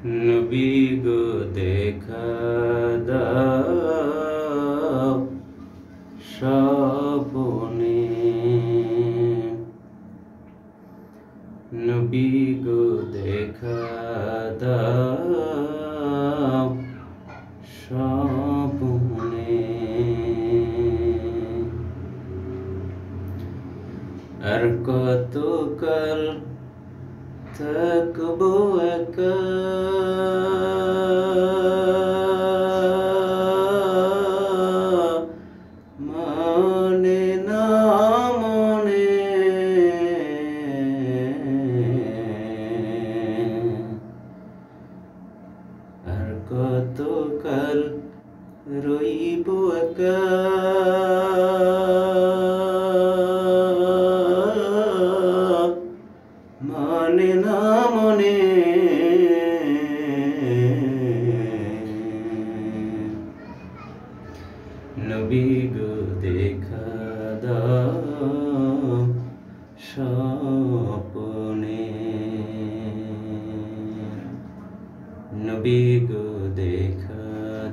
নবী গো দেখা দাও স্বপ্নে, নবী গো দেখা দাও স্বপ্নে। আর কতকাল থাকবো একা, মানে না মনে, আর কতকাল রইব একা, মানে না মনে। নবী গো দেখা দাও স্বপ্নে, নবী গো দেখা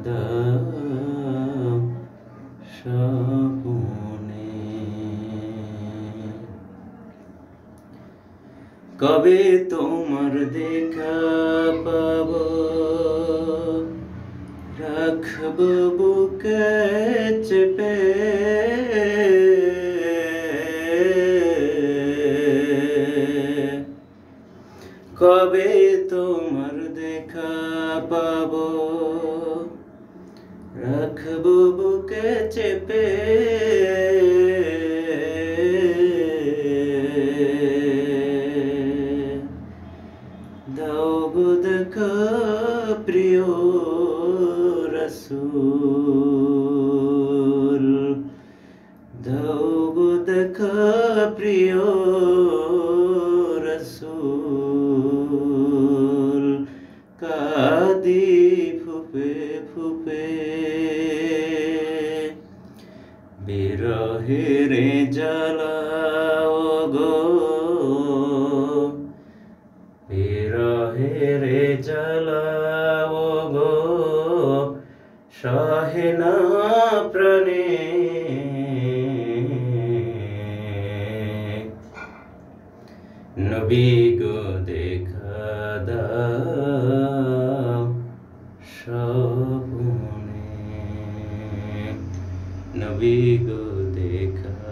দাও স্বপ্নে। কবে তোমার দেখা পাবো, রাখবো বুকে চেপে, কবে তোমার দেখা পাবো, রাখবো বুকে চেপে। দাও গো দেখা প্রিয় রাসূল, দাও গো দেখা প্রিয় রাসূল। কাঁদি ফুপে ফুপে, বিরহের জ্বালাও গো, বিরহের জ্বালাও গো, সহে না প্রাণে। নবী গো দেখা দাও স্বপ্নে, নবী গো দেখা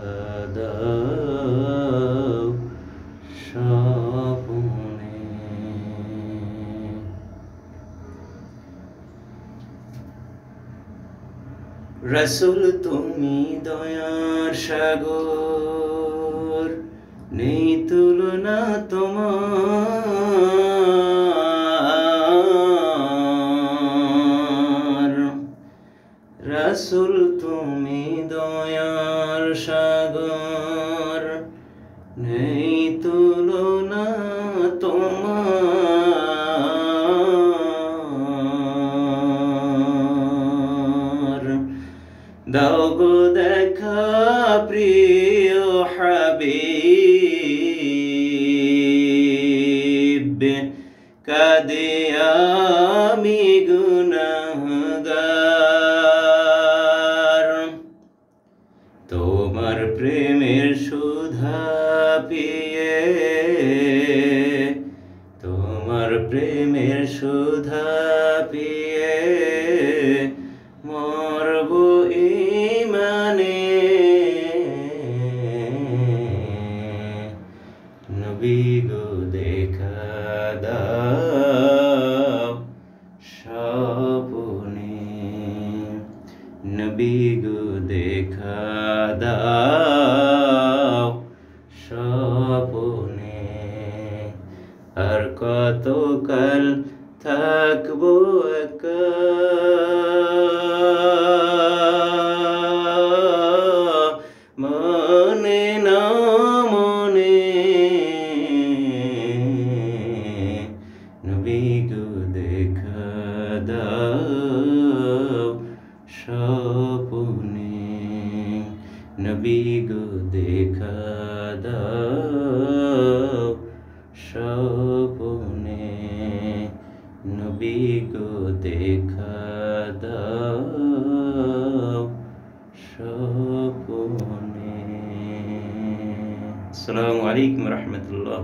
দাও স্বপ্নে। রাসূল তুমি দয়ার সাগর, নেই তুলনা তোমার। রাসূল তুমি দয়ার সাগর, নেই তুলনা তোমার। দাও গো দেখা প্রিয় হাবিব, কাঁদে আমি গুনাহগার। তোমার প্রেমের সুধা পিয়ে, তোমার প্রেমের সুধা পিয়ে, মরব ঈমানে। নবী গো দেখা দাও স্বপ্নে, নবী গো দেখা দাও স্বপ্নে। আর কতকাল থাকবো একা, মানে না মনে। নবী গো দেখা দাও স্বপ্নে, নবী গো দেখা দাও স্বপ্নে। নবী নবী গো দেখা দাও স্বপনে। আসসালামু আলাইকুম রহমতুল্লাহ।